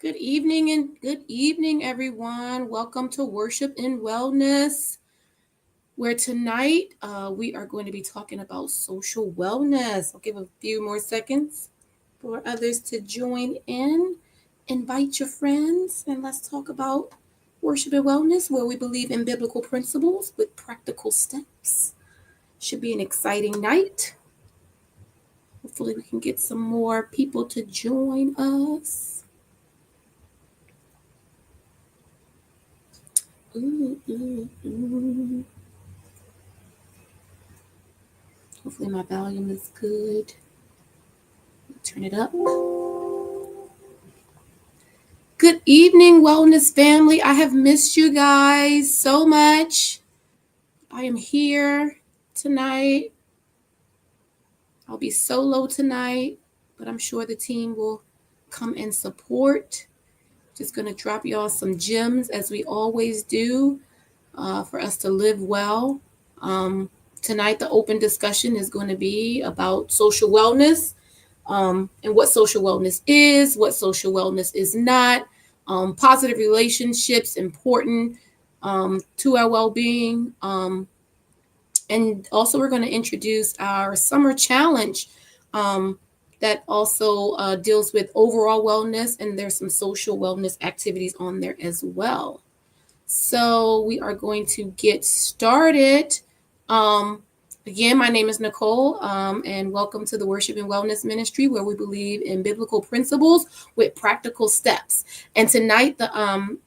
Good evening, everyone. Welcome to Worship and Wellness, where tonight we are going to be talking about social wellness. I'll give a few more seconds for others to join in. Invite your friends, and let's talk about worship and wellness, where we believe in biblical principles with practical steps. Should be an exciting night. Hopefully, we can get some more people to join us. Ooh, ooh, ooh. Hopefully my volume is good. Turn it up. Good evening, wellness family. I have missed you guys so much. I am here tonight. I'll be solo tonight, but I'm sure the team will come and support. Just going to drop y'all some gems as we always do for us to live well. Tonight, the open discussion is going to be about social wellness. And what social wellness is, what social wellness is not, positive relationships important to our well-being. And also we're going to introduce our summer challenge that also deals with overall wellness, and there's some social wellness activities on there as well. So we are going to get started. Um, Again, my name is Nicole, and welcome to the Worship and Wellness Ministry, where we believe in biblical principles with practical steps. And tonight, the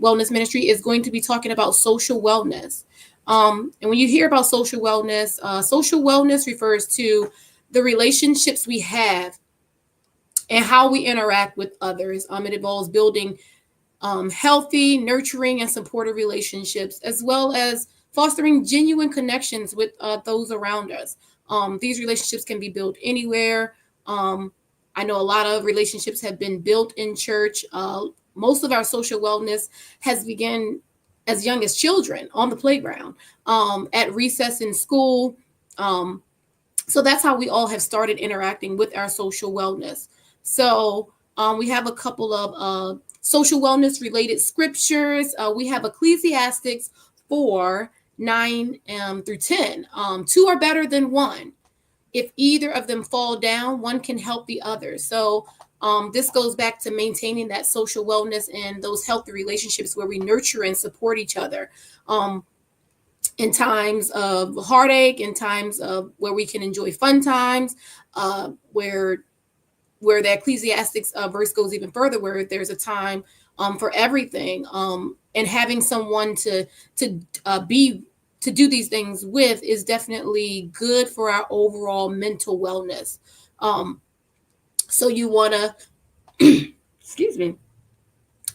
Wellness Ministry is going to be talking about social wellness. And when you hear about social wellness refers to the relationships we have and how we interact with others. It involves building healthy, nurturing, and supportive relationships, as well as fostering genuine connections with those around us. These relationships can be built anywhere. I know a lot of relationships have been built in church. Most of our social wellness has begun as young as children on the playground, at recess in school. So that's how we all have started interacting with our social wellness. So we have a couple of social wellness related scriptures. We have Ecclesiastes 4:9 through 10. Two are better than one. If either of them fall down, one can help the other. So this goes back to maintaining that social wellness and those healthy relationships where we nurture and support each other. In times of heartache, in times of where we can enjoy fun times, where the Ecclesiastics verse goes even further, where there's a time for everything, and having someone to be to do these things with is definitely good for our overall mental wellness. So you want to, excuse me.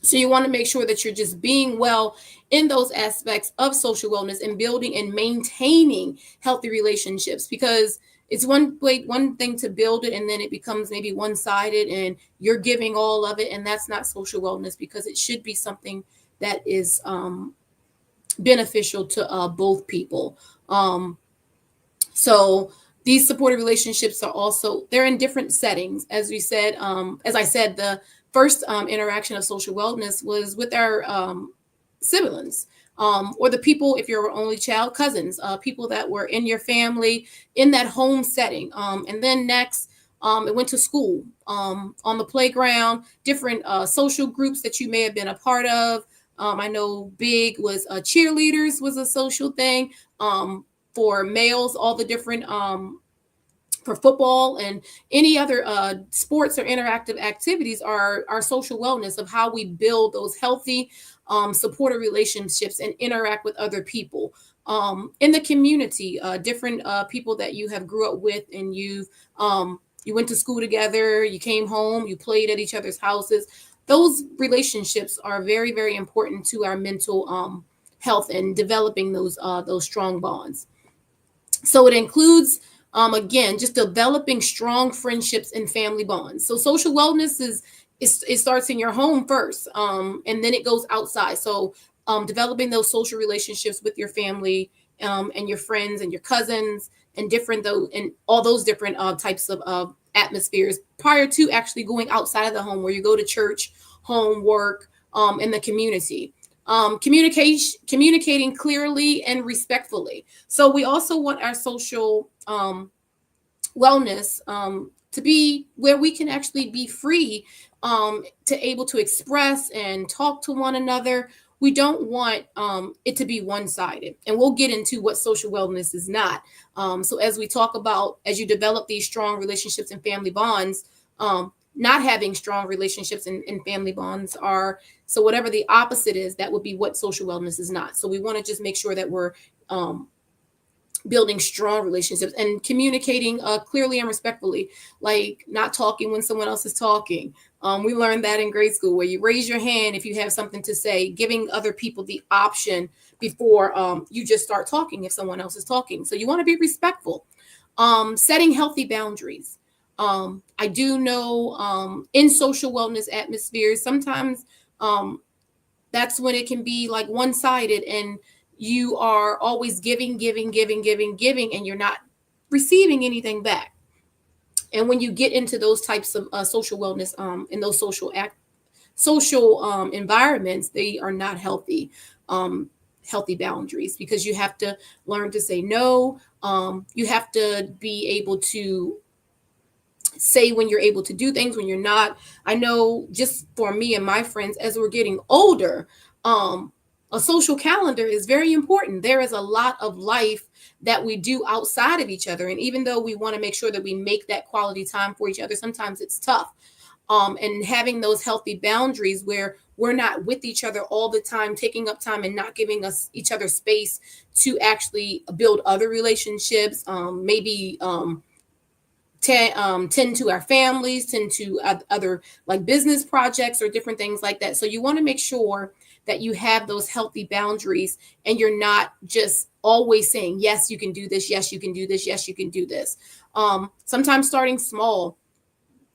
So you want to make sure that you're just being well in those aspects of social wellness and building and maintaining healthy relationships, because it's one thing to build it and then it becomes maybe one-sided and you're giving all of it, and that's not social wellness, because it should be something that is beneficial to both people. So these supportive relationships are also, they're in different settings. As we said, as I said, the first interaction of social wellness was with our siblings, or the people, if you're an only child, cousins, people that were in your family in that home setting. And then next, it went to school, on the playground, different social groups that you may have been a part of. I know big was cheerleaders was a social thing. For males, all the different for football and any other sports or interactive activities are our social wellness of how we build those healthy, supportive relationships and interact with other people in the community, different people that you have grew up with, and you went to school together, you came home, you played at each other's houses. Those relationships are very, very important to our mental health and developing those strong bonds. So it includes, again, just developing strong friendships and family bonds. So social wellness it starts in your home first, and then it goes outside. So developing those social relationships with your family, and your friends and your cousins and different though and all those different types of atmospheres prior to actually going outside of the home, where you go to church, homework, in the community. Communicating clearly and respectfully. So we also want our social wellness to be where we can actually be free, to able to express and talk to one another. We don't want it to be one-sided, and we'll get into what social wellness is not. So as we talk about, as you develop these strong relationships and family bonds, not having strong relationships and family bonds are, so whatever the opposite is, that would be what social wellness is not. So we want to just make sure that we're building strong relationships and communicating clearly and respectfully, like not talking when someone else is talking. We learned that in grade school, where you raise your hand if you have something to say, giving other people the option before you just start talking if someone else is talking. So you want to be respectful. Setting healthy boundaries. I do know in social wellness atmospheres, sometimes that's when it can be like one-sided, and you are always giving, and you're not receiving anything back. And when you get into those types of social wellness, in those social environments, they are not healthy. Healthy boundaries, because you have to learn to say no. You have to be able to say when you're able to do things, when you're not. I know, just for me and my friends, as we're getting older, a social calendar is very important. There is a lot of life that we do outside of each other, and even though we want to make sure that we make that quality time for each other, sometimes it's tough. And having those healthy boundaries where we're not with each other all the time, taking up time and not giving us each other space to actually build other relationships, maybe tend to our families, tend to other like business projects or different things like that. So you want to make sure that you have those healthy boundaries, and you're not just always saying, yes, you can do this. Yes, you can do this. Yes, you can do this. Sometimes starting small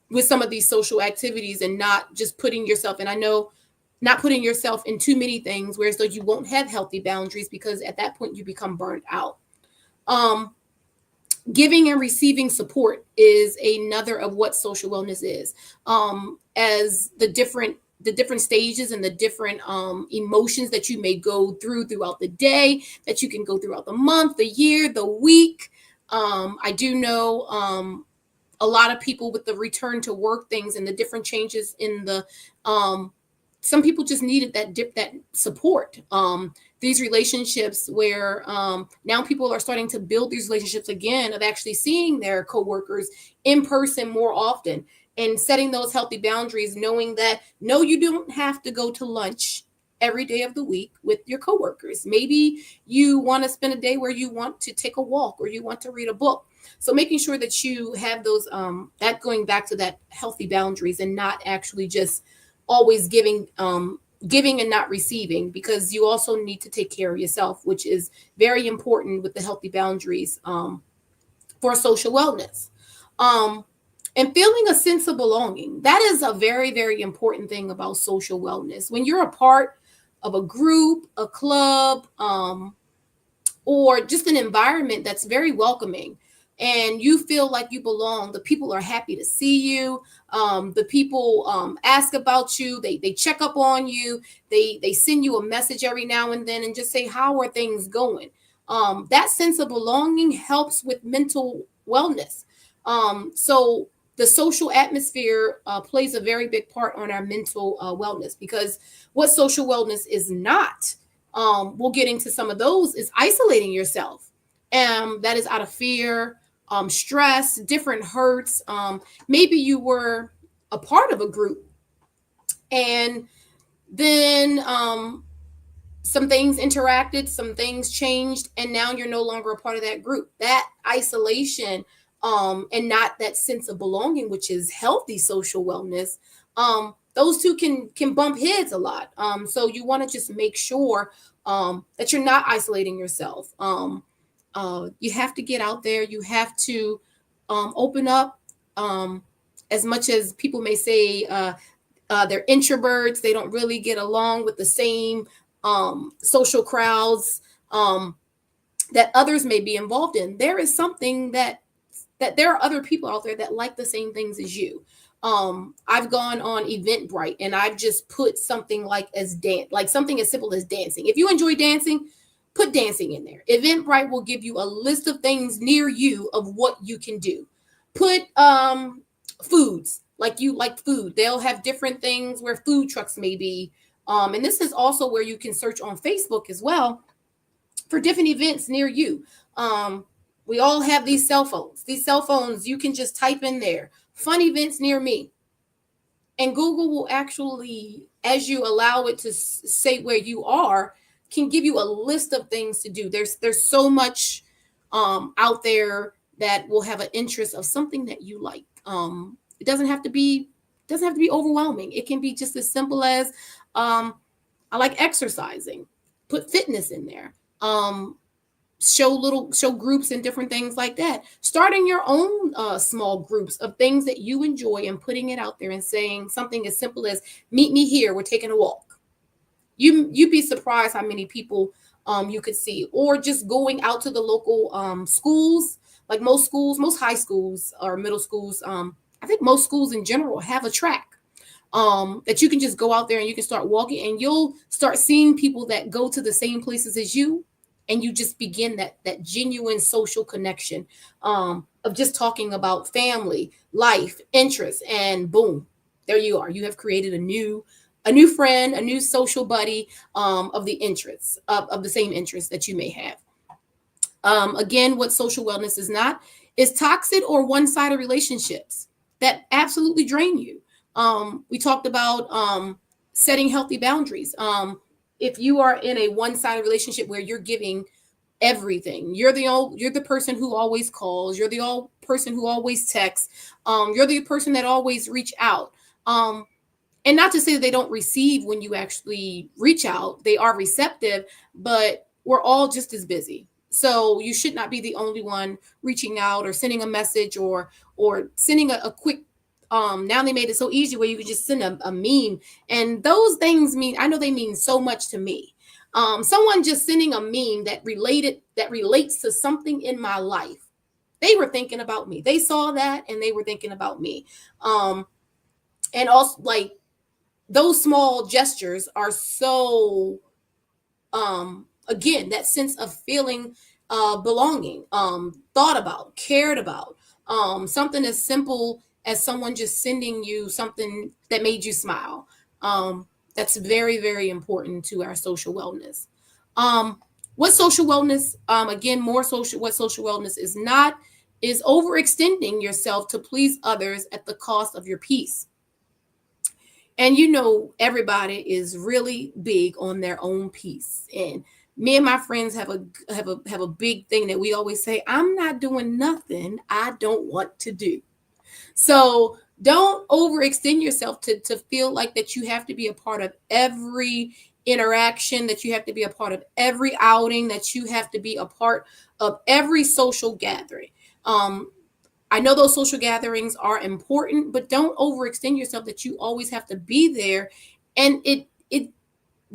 with some of these social activities, and not just putting yourself, and I know, not putting yourself in too many things, whereas though you won't have healthy boundaries, because at that point you become burnt out. Giving and receiving support is another of what social wellness is. As the different stages and the different emotions that you may go throughout the day, that you can go throughout the month, the year, the week. I do know a lot of people with the return to work things and the different changes in the some people just needed that support. These relationships where now people are starting to build these relationships again, of actually seeing their coworkers in person more often, and setting those healthy boundaries, knowing that no, you don't have to go to lunch every day of the week with your coworkers. Maybe you want to spend a day where you want to take a walk, or you want to read a book. So making sure that you have those, that going back to that healthy boundaries, and not actually just always giving and not receiving, because you also need to take care of yourself, which is very important with the healthy boundaries for social wellness. And feeling a sense of belonging. That is a very, very important thing about social wellness. When you're a part of a group, a club, or just an environment that's very welcoming, and you feel like you belong, the people are happy to see you. The people ask about you. They check up on you. They send you a message every now and then and just say, how are things going? That sense of belonging helps with mental wellness. So the social atmosphere plays a very big part on our mental wellness, because what social wellness is not, we'll get into some of those, is isolating yourself. That is out of fear, stress, different hurts. Maybe you were a part of a group, and then some things interacted, some things changed, and now you're no longer a part of that group. That isolation, and not that sense of belonging, which is healthy social wellness, those two can bump heads a lot. So you want to just make sure that you're not isolating yourself. You have to get out there. You have to open up. As much as people may say they're introverts, they don't really get along with the same social crowds that others may be involved in. There is something that there are other people out there that like the same things as you. I've gone on Eventbrite and I've just put something like something as simple as dancing. If you enjoy dancing, put dancing in there. Eventbrite will give you a list of things near you of what you can do. Put foods, like you like food. They'll have different things where food trucks may be. And this is also where you can search on Facebook as well for different events near you. We all have these cell phones. These cell phones, you can just type in there, fun events near me. And Google will actually, as you allow it to say where you are, can give you a list of things to do. There's so much out there that will have an interest of something that you like. It doesn't have to be overwhelming. It can be just as simple as I like exercising. Put fitness in there. Show groups and different things like that. Starting your own small groups of things that you enjoy and putting it out there and saying something as simple as meet me here, we're taking a walk. You'd be surprised how many people you could see. Or just going out to the local schools, like most high schools or middle schools. I think most schools in general have a track that you can just go out there and you can start walking, and you'll start seeing people that go to the same places as you, and you just begin that genuine social connection of just talking about family, life, interests, and boom, there you are. You have created a new friend, a new social buddy of the interests of the same interests that you may have. Again, what social wellness is not is toxic or one-sided relationships that absolutely drain you. We talked about setting healthy boundaries. If you are in a one-sided relationship where you're giving everything, you're the person who always calls, you're the person who always texts, you're the person that always reach out. And not to say that they don't receive when you actually reach out, they are receptive, but we're all just as busy. So you should not be the only one reaching out or sending a message or sending a quick now they made it so easy where you could just send a meme. And those things I know they mean so much to me. Someone just sending a meme that relates to something in my life. They were thinking about me. They saw that and they were thinking about me. And also, like, those small gestures are so again, that sense of feeling belonging, thought about, cared about. Something as simple as someone just sending you something that made you smile. That's very, very important to our social wellness. What social wellness, again, what social wellness is not, is overextending yourself to please others at the cost of your peace. And everybody is really big on their own peace. And me and my friends have a big thing that we always say: I'm not doing nothing I don't want to do. So don't overextend yourself to feel like that you have to be a part of every interaction, that you have to be a part of every outing, that you have to be a part of every social gathering. I know those social gatherings are important, but don't overextend yourself that you always have to be there. And it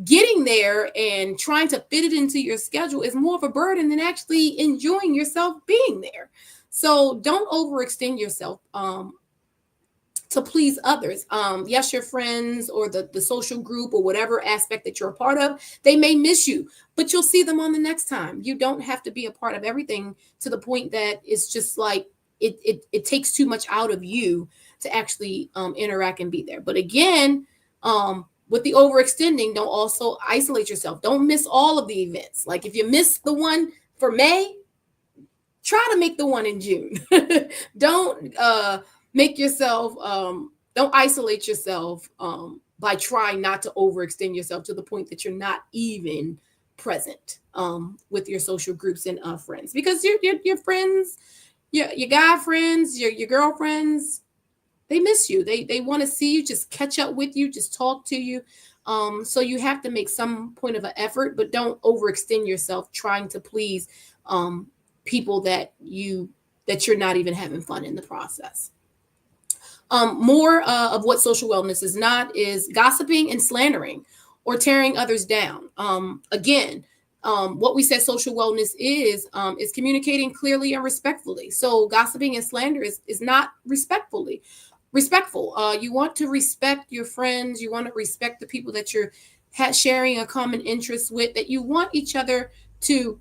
getting there and trying to fit it into your schedule is more of a burden than actually enjoying yourself being there. So don't overextend yourself to please others. Yes, your friends or the social group or whatever aspect that you're a part of, they may miss you, but you'll see them on the next time. You don't have to be a part of everything to the point that it's just like it takes too much out of you to actually interact and be there. But again, with the overextending, don't also isolate yourself. Don't miss all of the events. Like if you miss the one for May, try to make the one in June. Don't make yourself, don't isolate yourself by trying not to overextend yourself to the point that you're not even present with your social groups and friends. Because your friends, your guy friends, your girlfriends, they miss you. They want to see you, just catch up with you, just talk to you. So you have to make some point of an effort, but don't overextend yourself trying to please people that you're not even having fun in the process. More of what social wellness is not is gossiping and slandering or tearing others down. Again, what we said social wellness is communicating clearly and respectfully. So gossiping and slander is not respectfully. respectful. You want to respect your friends. You want to respect the people that you're sharing a common interest with, that you want each other to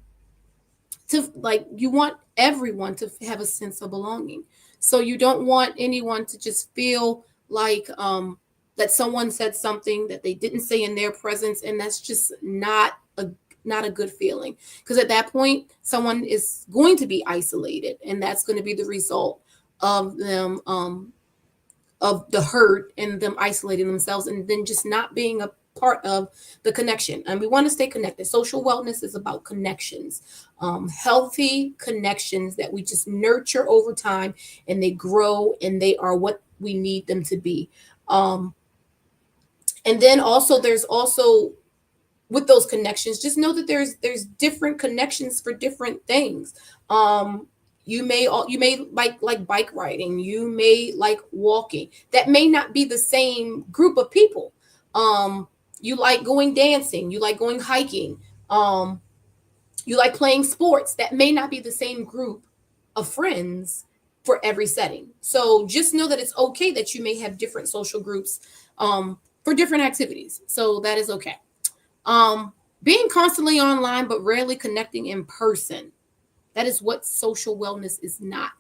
like, you want everyone to have a sense of belonging. So you don't want anyone to just feel like that someone said something that they didn't say in their presence, and that's just not a good feeling, because at that point someone is going to be isolated, and that's going to be the result of them of the hurt and them isolating themselves and then just not being a part of the connection. And we want to stay connected. Social wellness is about connections, healthy connections that we just nurture over time, and they grow and they are what we need them to be. And then also there's also, with those connections, just know that there's different connections for different things. You may like bike riding, you may like walking. That may not be the same group of people. You like going dancing, you like going hiking, you like playing sports. That may not be the same group of friends for every setting. So just know that it's okay that you may have different social groups for different activities. So that is okay. Being constantly online but rarely connecting in person. That is what social wellness is not.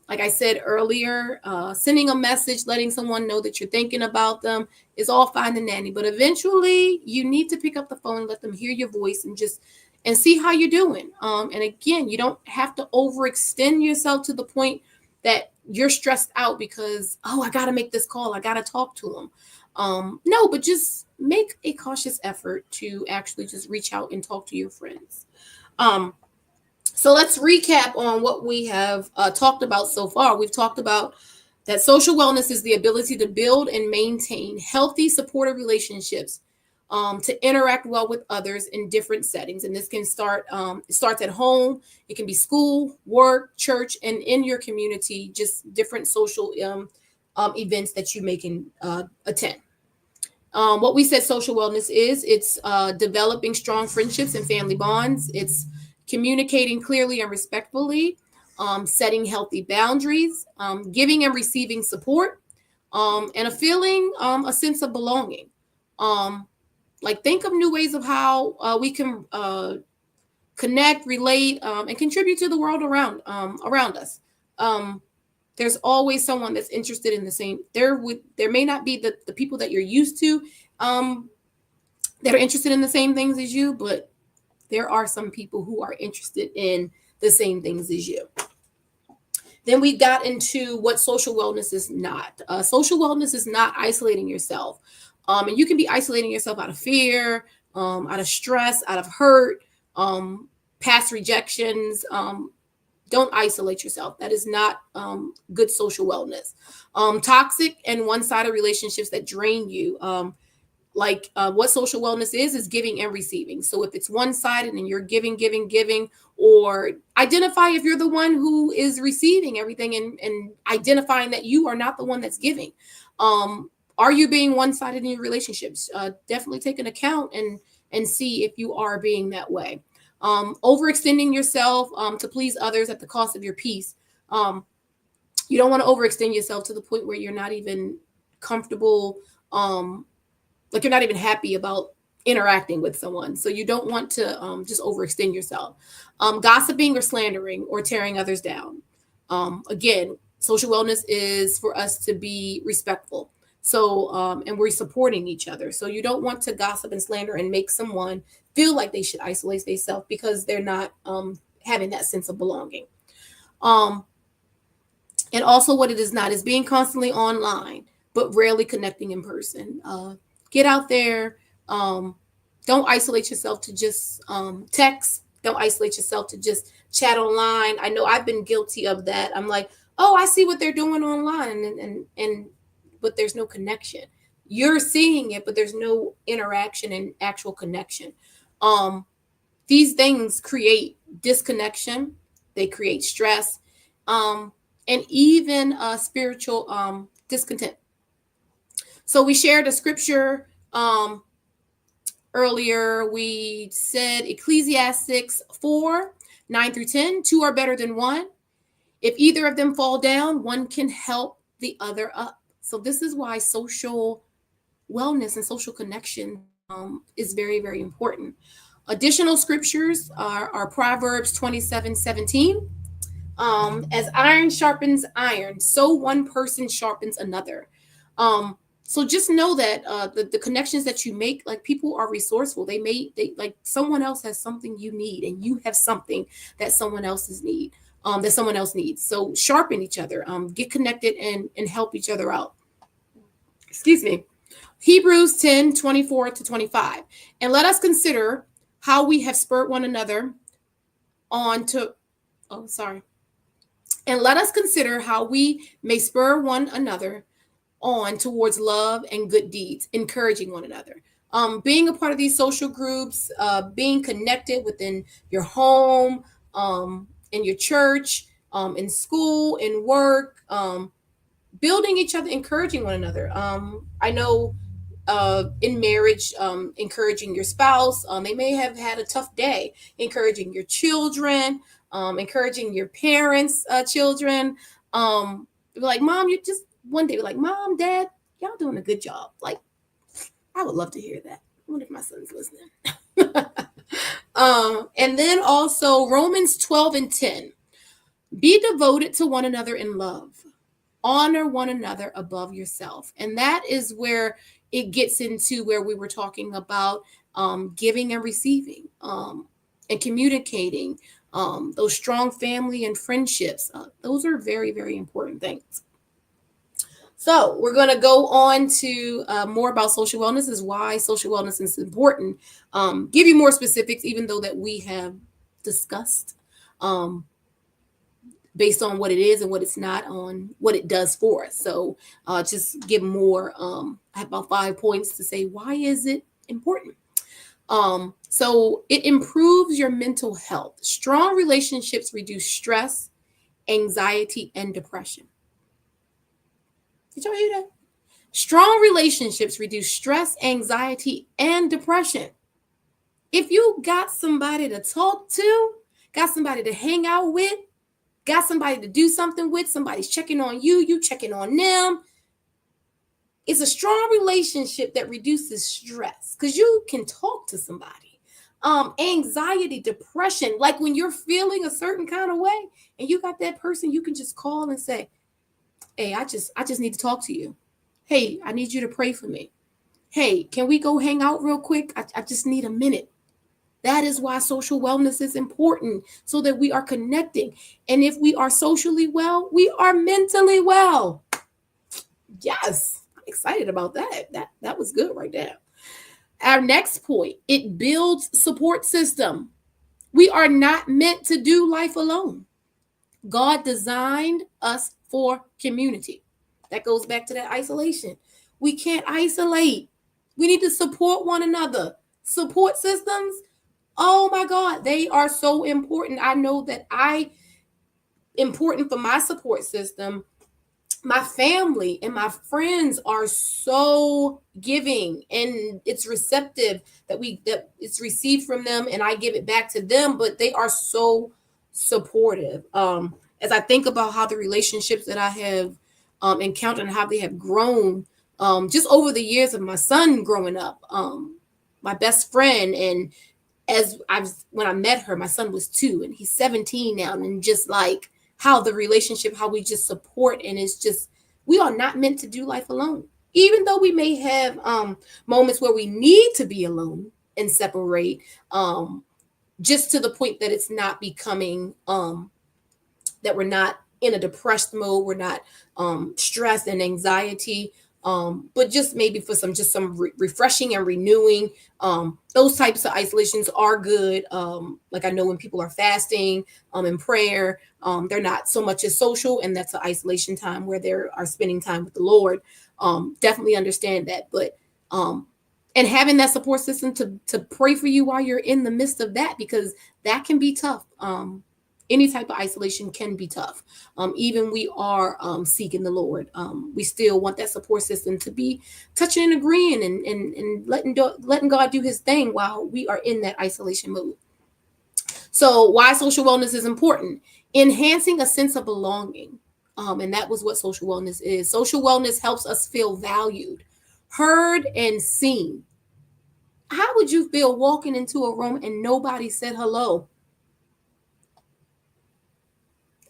Like I said earlier, sending a message, letting someone know that you're thinking about them is all fine and dandy. But eventually, you need to pick up the phone, let them hear your voice, and see how you're doing. And again, you don't have to overextend yourself to the point that you're stressed out because, oh, I got to make this call, I got to talk to them. No, but just make a cautious effort to actually just reach out and talk to your friends. So let's recap on what we have talked about so far. We've talked about that social wellness is the ability to build and maintain healthy, supportive relationships, to interact well with others in different settings. And this can it starts at home, it can be school, work, church, and in your community, just different social events that you may can attend. What we said social wellness is, it's developing strong friendships and family bonds. It's communicating clearly and respectfully, setting healthy boundaries, giving and receiving support, and a sense of belonging. Like, think of new ways of how we can connect, relate, and contribute to the world around us. There's always someone that's interested in the same. There may not be the people that you're used to that are interested in the same things as you, but there are some people who are interested in the same things as you. Then we got into what social wellness is not. Social wellness is not isolating yourself. And you can be isolating yourself out of fear, out of stress, out of hurt, past rejections. Don't isolate yourself. That is not good social wellness. Toxic and one-sided relationships that drain you. What social wellness is giving and receiving. So if it's one-sided and you're giving, or identify if you're the one who is receiving everything, and identifying that you are not the one that's giving. Are you being one-sided in your relationships? Definitely take an account and see if you are being that way. Overextending yourself to please others at the cost of your peace. You don't want to overextend yourself to the point where you're not even comfortable, like you're not even happy about interacting with someone. So you don't want to just overextend yourself. Gossiping or slandering or tearing others down. Again, social wellness is for us to be respectful. So, and we're supporting each other. So you don't want to gossip and slander and make someone feel like they should isolate themselves because they're not having that sense of belonging. And also, what it is not is being constantly online, but rarely connecting in person. Get out there. Don't isolate yourself to just text. Don't isolate yourself to just chat online. I know I've been guilty of that. I'm like, oh, I see what they're doing online, and but there's no connection. You're seeing it, but there's no interaction and actual connection. These things create disconnection. They create stress, and even spiritual discontent. So we shared a scripture earlier. We said Ecclesiastes 4:9-10. Two are better than one. If either of them fall down, one can help the other up. So this is why social wellness and social connection is very, very important. Additional scriptures are Proverbs 27:17. As iron sharpens iron, so one person sharpens another. So just know that the connections that you make, like, people are resourceful. They like, someone else has something you need, and you have something that someone else's need, that someone else needs. So sharpen each other, get connected, and help each other out. Excuse me. Hebrews 10:24-25. And let us consider how we have spurred one another on to, oh, sorry. And let us consider how we may spur one another on towards love and good deeds, encouraging one another. Being a part of these social groups, being connected within your home, in your church, in school, in work, building each other, encouraging one another. I know in marriage, encouraging your spouse. They may have had a tough day, encouraging your children, encouraging your parents' children. Like, Mom, you just one day, like, Mom, Dad, y'all doing a good job. Like, I would love to hear that. I wonder if my son's listening. And then also Romans 12:10. Be devoted to one another in love. Honor one another above yourself. And that is where it gets into where we were talking about giving and receiving, and communicating, those strong family and friendships. Those are very, very important things. So we're going to go on to more about social wellness, is why social wellness is important. Give you more specifics, even though that we have discussed, based on what it is and what it's not, on what it does for us. So just give more. I have about 5 points to say, why is it important? So it improves your mental health. Strong relationships reduce stress, anxiety, and depression. Did y'all hear that? Strong relationships reduce stress, anxiety, and depression. If you got somebody to talk to, got somebody to hang out with, got somebody to do something with, somebody's checking on you, you checking on them, it's a strong relationship that reduces stress because you can talk to somebody. Anxiety, depression, like when you're feeling a certain kind of way and you got that person you can just call and say, hey, I just need to talk to you. Hey, I need you to pray for me. Hey, can we go hang out real quick? I just need a minute. That is why social wellness is important, so that we are connecting. And if we are socially well, we are mentally well. Yes, I'm excited about that. That was good right there. Our next point, it builds support system. We are not meant to do life alone. God designed us for community. That goes back to that isolation. We can't isolate. We need to support one another. Support systems, oh my God, they are so important. I know that important for my support system. My family and my friends are so giving, and it's receptive that it's received from them, and I give it back to them. But they are so supportive. As I think about how the relationships that I have encountered and how they have grown, just over the years of my son growing up, my best friend, and when I met her, my son was 2 and he's 17 now, and just like how the relationship, how we just support, and it's just, we are not meant to do life alone. Even though we may have moments where we need to be alone and separate, just to the point that it's not becoming, that we're not in a depressed mode, we're not stressed and anxiety, but just maybe for some refreshing and renewing. Those types of isolations are good. Like, I know when people are fasting, in prayer, they're not so much as social, and that's an isolation time where they are spending time with the Lord. Definitely understand that. But and having that support system to pray for you while you're in the midst of that, because that can be tough. Any type of isolation can be tough. Even we are seeking the Lord. We still want that support system to be touching and agreeing, and letting God do his thing while we are in that isolation mode. So why social wellness is important? Enhancing a sense of belonging. And that was what social wellness is. Social wellness helps us feel valued, heard, and seen. How would you feel walking into a room and nobody said hello?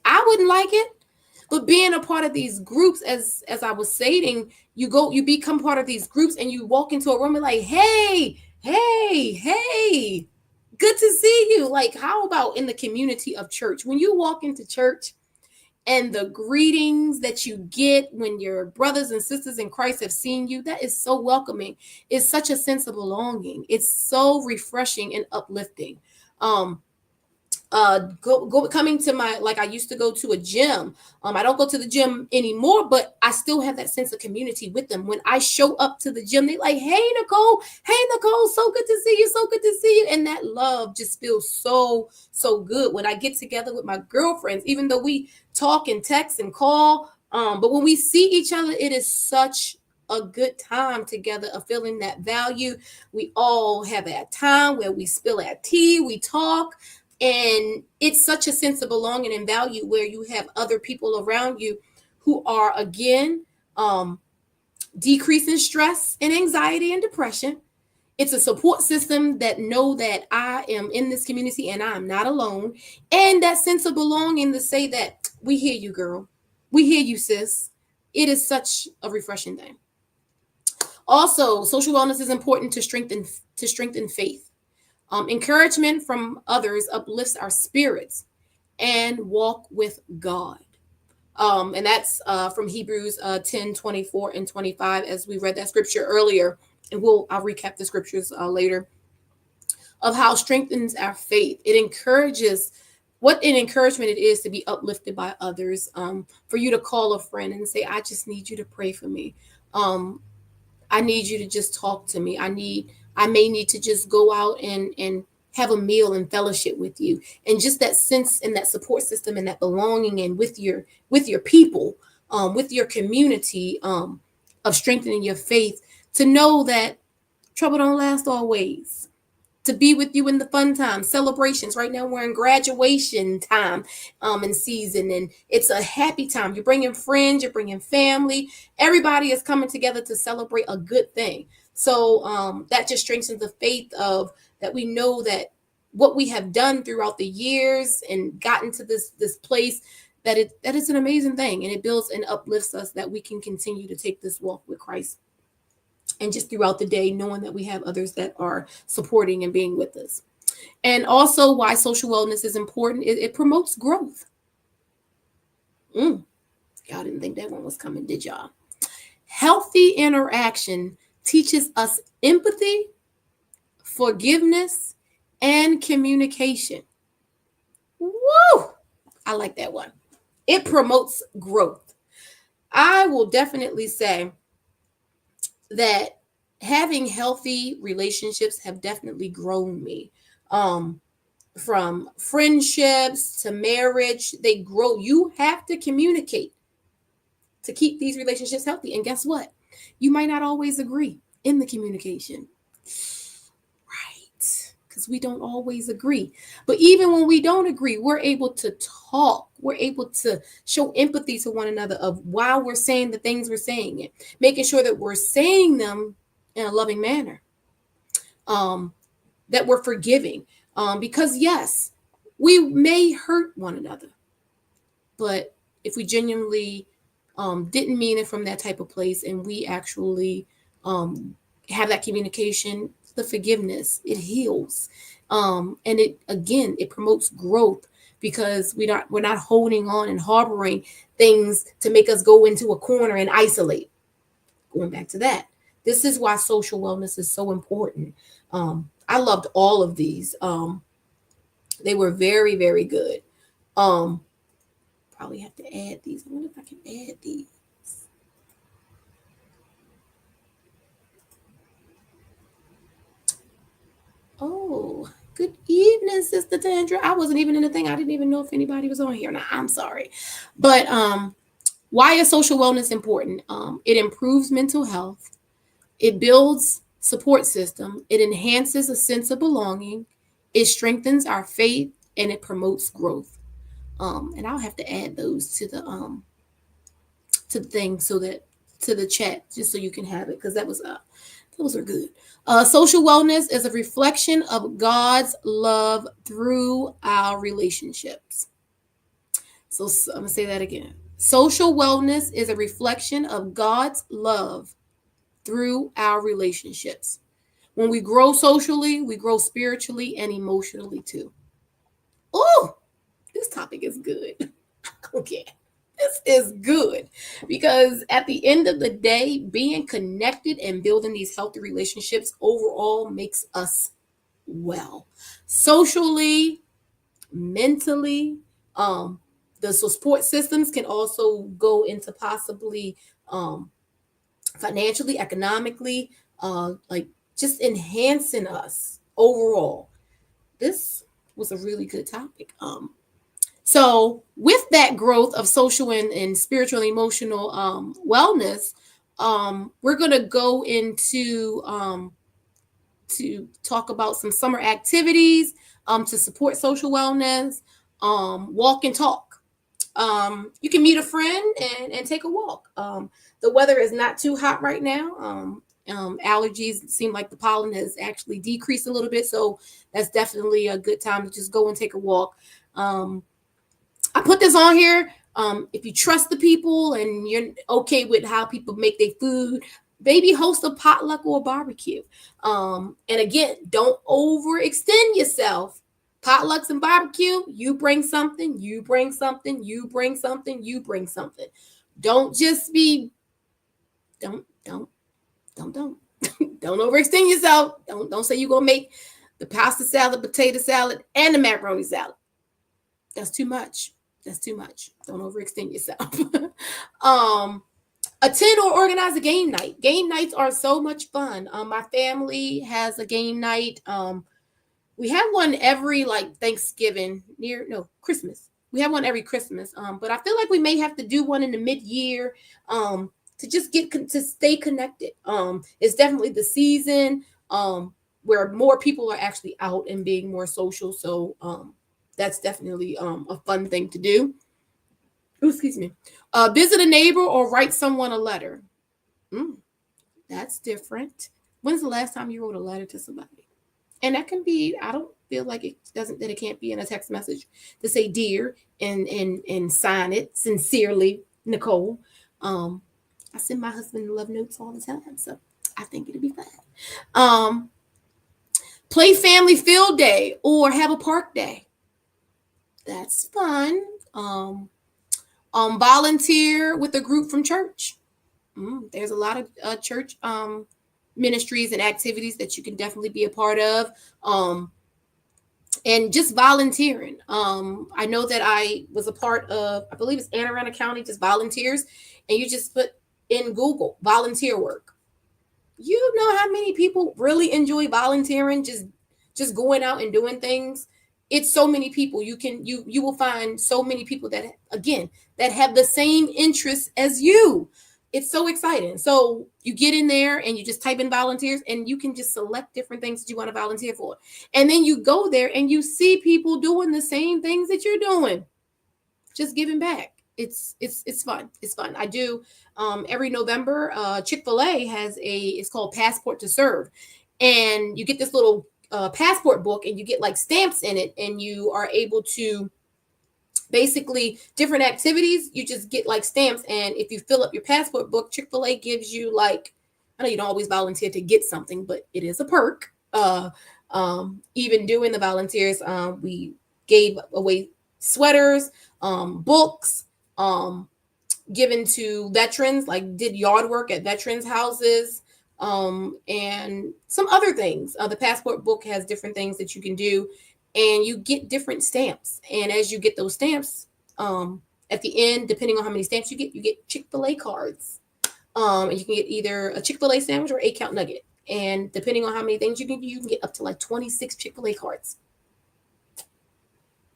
I wouldn't like it. But being a part of these groups, as I was stating, you become part of these groups and you walk into a room and like, hey, hey, hey, good to see you. Like, how about in the community of church? When you walk into church and the greetings that you get when your brothers and sisters in Christ have seen you, that is so welcoming. It's such a sense of belonging. It's so refreshing and uplifting. Um, coming to my, like, I used to go to a gym. I don't go to the gym anymore, but I still have that sense of community with them. When I show up to the gym, they like, hey Nicole, so good to see you, so good to see you. And that love just feels so good when I get together with my girlfriends, even though we talk and text and call, but when we see each other, it is such a good time together, of feeling that value. We all have that time where we spill our tea, we talk, and it's such a sense of belonging and value where you have other people around you who are, again, decreasing stress and anxiety and depression. It's a support system that know that I am in this community and I'm not alone. And that sense of belonging to say that we hear you, girl. We hear you, sis. It is such a refreshing thing. Also, social wellness is important to strengthen faith. Encouragement from others uplifts our spirits and walk with God. And that's from Hebrews 10, 24 and 25, as we read that scripture earlier. And I'll recap the scriptures later, of how it strengthens our faith. It encourages, what an encouragement it is to be uplifted by others. For you to call a friend and say, I just need you to pray for me. I need you to just talk to me. I may need to just go out and have a meal and fellowship with you. And just that sense and that support system and that belonging, and with your people, with your community, of strengthening your faith, to know that trouble don't last always, to be with you in the fun times, celebrations. Right now we're in graduation time, and season, and it's a happy time. You're bringing friends, you're bringing family. Everybody is coming together to celebrate a good thing. So that just strengthens the faith of that. We know that what we have done throughout the years and gotten to this place, that is an amazing thing, and it builds and uplifts us, that we can continue to take this walk with Christ, and just throughout the day, knowing that we have others that are supporting and being with us. And also, why social wellness is important, it promotes growth. Y'all didn't think that one was coming, did y'all? Healthy interaction teaches us empathy, forgiveness, and communication. Woo! I like that one. It promotes growth. I will definitely say that having healthy relationships have definitely grown me. From friendships to marriage, they grow. You have to communicate to keep these relationships healthy. And guess what? You might not always agree in the communication. Right. Because we don't always agree. But even when we don't agree, we're able to talk. We're able to show empathy to one another of why we're saying the things we're saying, it, making sure that we're saying them in a loving manner, that we're forgiving. Because yes, we may hurt one another, but if we genuinely didn't mean it from that type of place, and we actually have that communication, the forgiveness, it heals, and it promotes growth, because we're not holding on and harboring things to make us go into a corner and isolate. Going back to that, this is why social wellness is so important. I loved all of these. They were very, very good. Probably have to add these. I wonder if I can add these. Oh, good evening, Sister Tandra. I wasn't even in the thing. I didn't even know if anybody was on here. Now, I'm sorry. But why is social wellness important? It improves mental health. It builds support system. It enhances a sense of belonging. It strengthens our faith, and it promotes growth. And I'll have to add those to the to the thing to the chat just so you can have it because those are good. Social wellness is a reflection of God's love through our relationships. So I'm gonna say that again. Social wellness is a reflection of God's love through our relationships. When we grow socially, we grow spiritually and emotionally too. Oh, this topic is good. Okay. This is good because at the end of the day, being connected and building these healthy relationships overall makes us well. Socially, mentally, the support systems can also go into possibly financially, economically, like just enhancing us overall. This was a really good topic. So, with that growth of social and spiritual and emotional wellness, we're going to go into to talk about some summer activities to support social wellness, walk and talk. You can meet a friend and take a walk. The weather is not too hot right now. Allergies seem like the pollen has actually decreased a little bit. So, that's definitely a good time to just go and take a walk. I put this on here. If you trust the people and you're okay with how people make their food, maybe host a potluck or a barbecue. And again, don't overextend yourself. Potlucks and barbecue, you bring something, you bring something, you bring something, you bring something. Don't just be, don't don't overextend yourself. Don't say you're gonna make the pasta salad, potato salad, and the macaroni salad. That's too much. That's too much. Don't overextend yourself. Attend or organize a game night. Game nights are so much fun. My family has a game night. We have one every like Thanksgiving, Christmas. We have one every Christmas. But I feel like we may have to do one in the mid-year to just to stay connected. It's definitely the season where more people are actually out and being more social. So that's definitely a fun thing to do. Ooh, excuse me. Visit a neighbor or write someone a letter. That's different. When's the last time you wrote a letter to somebody? And that can be, I don't feel like it can't be in a text message to say dear and sign it sincerely, Nicole. I send my husband love notes all the time, so I think it'll be fine. Play family field day or have a park day. That's fun. Volunteer with a group from church. There's a lot of church ministries and activities that you can definitely be a part of. And just volunteering. I know that I was a part of, I believe it's Anne Arundel County, just volunteers, and you just put in Google volunteer work. You know how many people really enjoy volunteering, just going out and doing things. It's so many people. You will find so many people that have the same interests as you. It's so exciting. So you get in there and you just type in volunteers and you can just select different things that you want to volunteer for. And then you go there and you see people doing the same things that you're doing, just giving back. It's fun. It's fun. I do every November. Chick-fil-A has it's called Passport to Serve, and you get this little passport book and you get like stamps in it, and you are able to basically different activities. You just get like stamps, and if you fill up your passport book, Chick-fil-A gives you like, I know you don't always volunteer to get something, but it is a perk. Even doing the volunteers, we gave away sweaters, books, given to veterans, like did yard work at veterans houses, and some other things. The passport book has different things that you can do, and you get different stamps. And as you get those stamps, at the end, depending on how many stamps you get Chick-fil-A cards. And you can get either a Chick-fil-A sandwich or 8-count nugget. And depending on how many things you can get up to like 26 Chick-fil-A cards.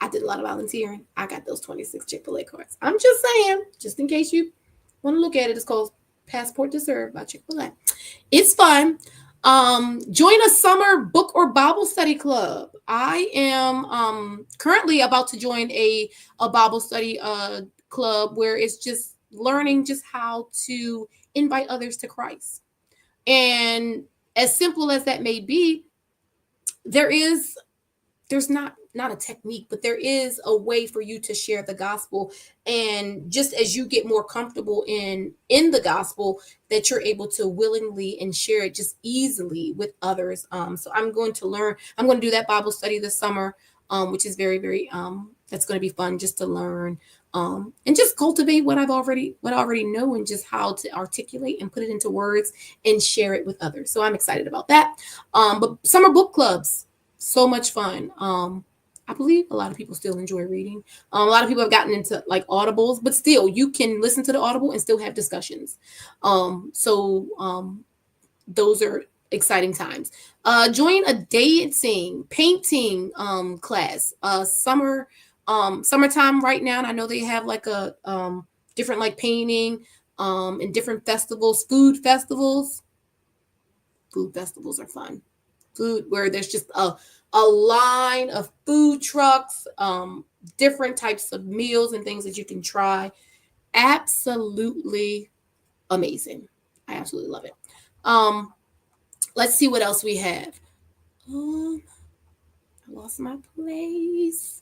I did a lot of volunteering. I got those 26 Chick-fil-A cards. I'm just saying, just in case you want to look at it, it's called Passport to Serve by Chick-fil-A. It's fun. Join a summer book or Bible study club. I am currently about to join a Bible study club where it's just learning just how to invite others to Christ. And as simple as that may be, there's not a technique, but there is a way for you to share the gospel. And just as you get more comfortable in the gospel, that you're able to willingly and share it just easily with others. So I'm going to do that Bible study this summer, which is very, very that's going to be fun, just to learn and just cultivate what I already know, and just how to articulate and put it into words and share it with others. So I'm excited about that. But summer book clubs, so much fun. I believe a lot of people still enjoy reading. A lot of people have gotten into like audibles, but still you can listen to the audible and still have discussions. Those are exciting times. Join a dancing, painting class. Summertime right now, and I know they have like a different like painting and different festivals, food festivals. Food festivals are fun. Food where there's just a line of food trucks, different types of meals and things that you can try. Absolutely amazing. I absolutely love it. Let's see what else we have. I lost my place.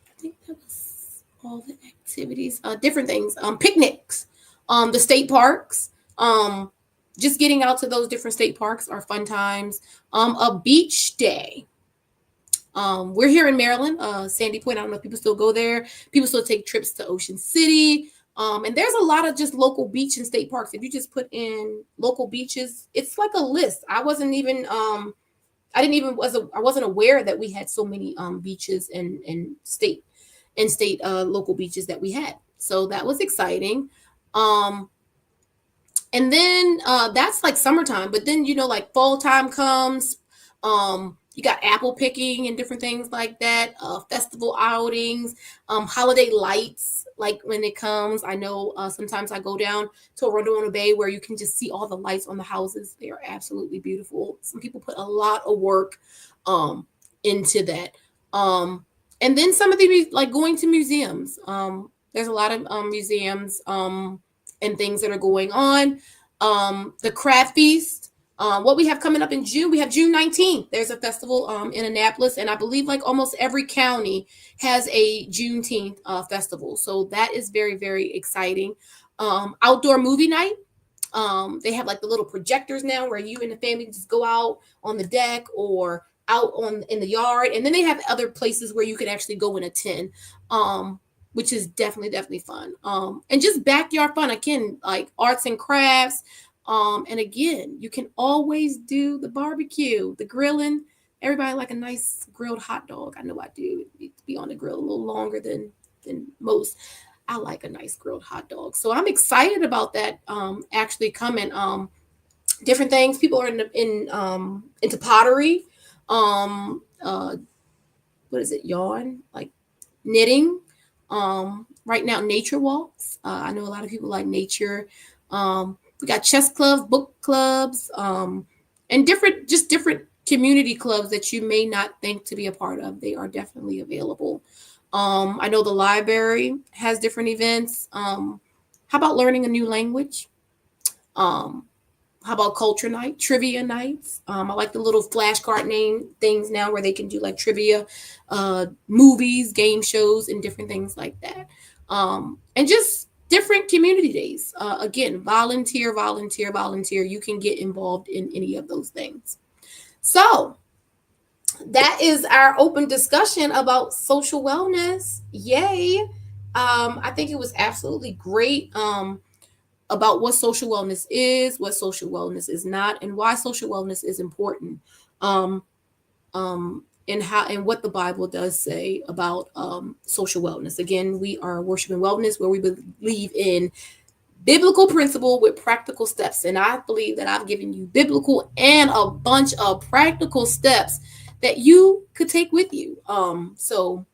I think that was all the activities. Different things. Picnics. The state parks. Just getting out to those different state parks are fun times. A beach day. We're here in Maryland, Sandy Point. I don't know if people still go there. People still take trips to Ocean City. And there's a lot of just local beach and state parks. If you just put in local beaches, it's like a list. I wasn't aware that we had so many beaches and state local beaches that we had. So that was exciting. And then that's like summertime, but then like fall time comes. You got apple picking and different things like that, festival outings, holiday lights, like when it comes. I know sometimes I go down to Arundel Bay where you can just see all the lights on the houses. They are absolutely beautiful. Some people put a lot of work into that. And then some of the, like going to museums. There's a lot of museums and things that are going on. The Craft Feast. What we have coming up in June, we have June 19th. There's a festival in Annapolis, and I believe like almost every county has a Juneteenth festival. So that is very, very exciting. Outdoor movie night. They have like the little projectors now where you and the family just go out on the deck or out in the yard. And then they have other places where you can actually go and attend. Which is definitely fun. And just backyard fun, again, like arts and crafts. And again, you can always do the barbecue, the grilling. Everybody like a nice grilled hot dog. I know I do. It needs to be on the grill a little longer than most. I like a nice grilled hot dog. So I'm excited about that actually coming. Different things. People are into pottery. What is it? Yarn, like knitting. Right now, nature walks. I know a lot of people like nature. We got chess clubs, book clubs, and different community clubs that you may not think to be a part of. They are definitely available. I know the library has different events. How about learning a new language? How about culture night, trivia nights? I like the little flashcard name things now where they can do like trivia, movies, game shows, and different things like that. And just different community days. Again, volunteer. You can get involved in any of those things. So that is our open discussion about social wellness. Yay. I think it was absolutely great. About what social wellness is, what social wellness is not, and why social wellness is important. And what the Bible does say about social wellness. Again, we are Worshiping Wellness, where we believe in biblical principle with practical steps. And I believe that I've given you biblical and a bunch of practical steps that you could take with you. So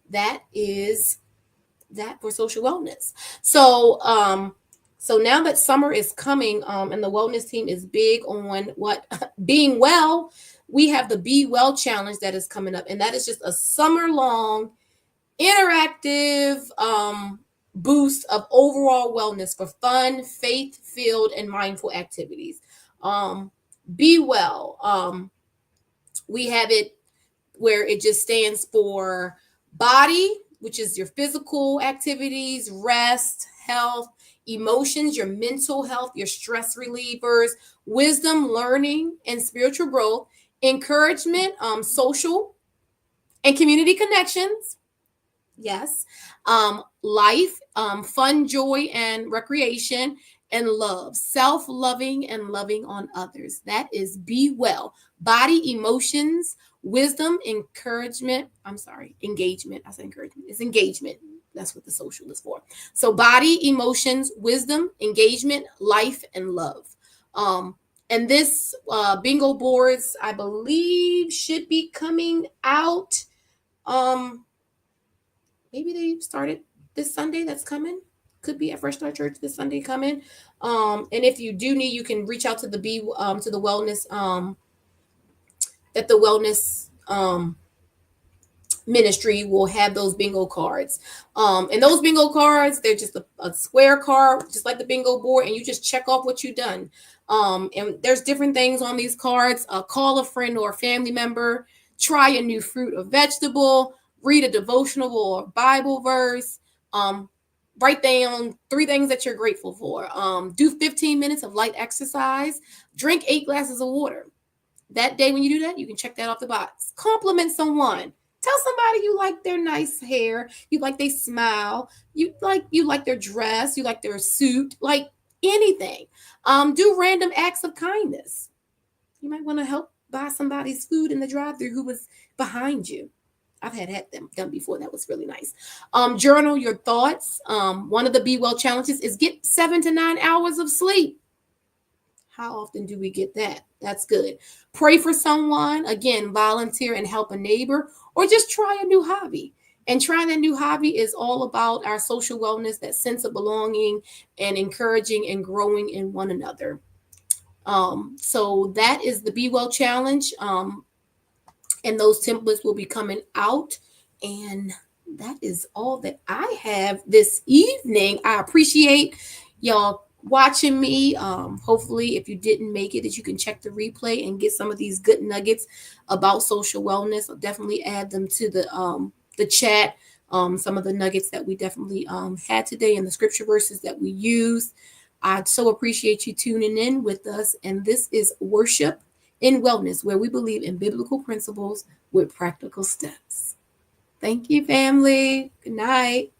that is that for social wellness. So now that summer is coming, and the wellness team is big on being well, we have the Be Well Challenge that is coming up. And that is just a summer-long interactive boost of overall wellness for fun, faith-filled, and mindful activities. Be well. We have it where it just stands for body, which is your physical activities, rest, health, emotions, your mental health, your stress relievers, wisdom, learning, and spiritual growth, encouragement, social and community connections. Yes. Life, fun, joy, and recreation, and love, self loving and loving on others. That is be well. Body, emotions, wisdom, encouragement. I'm sorry, engagement. I said encouragement. It's engagement. That's what the social is for. So, body, emotions, wisdom, engagement, life, and love. And this bingo boards, I believe, should be coming out. Um, Maybe they started this Sunday that's coming. Could be at Fresh Start Church this Sunday coming. And if you do need, you can reach out to the to the wellness that the wellness ministry will have those bingo cards. And those bingo cards, they're just a square card, just like the bingo board, and you just check off what you've done. And there's different things on these cards. Call a friend or a family member, try a new fruit or vegetable, read a devotional or Bible verse, write down 3 things that you're grateful for, do 15 minutes of light exercise, drink 8 glasses of water. That day when you do that, you can check that off the box. Compliment someone. Tell somebody you like their nice hair, you like they smile, you like their dress, you like their suit, like anything. Do random acts of kindness. You might want to help buy somebody's food in the drive-thru who was behind you. I've had them done before. That was really nice. Journal your thoughts. One of the Be Well challenges is get 7 to 9 hours of sleep. How often do we get that? That's good. Pray for someone. Again, volunteer and help a neighbor, or just try a new hobby. And trying a new hobby is all about our social wellness, that sense of belonging and encouraging and growing in one another. So that is the Be Well challenge. And those templates will be coming out. And that is all that I have this evening. I appreciate y'all watching me. Hopefully, if you didn't make it, that you can check the replay and get some of these good nuggets about social wellness. I'll definitely add them to the chat. Some of the nuggets that we definitely had today and the scripture verses that we used. I so appreciate you tuning in with us. And this is Worship in Wellness, where we believe in biblical principles with practical steps. Thank you, family. Good night.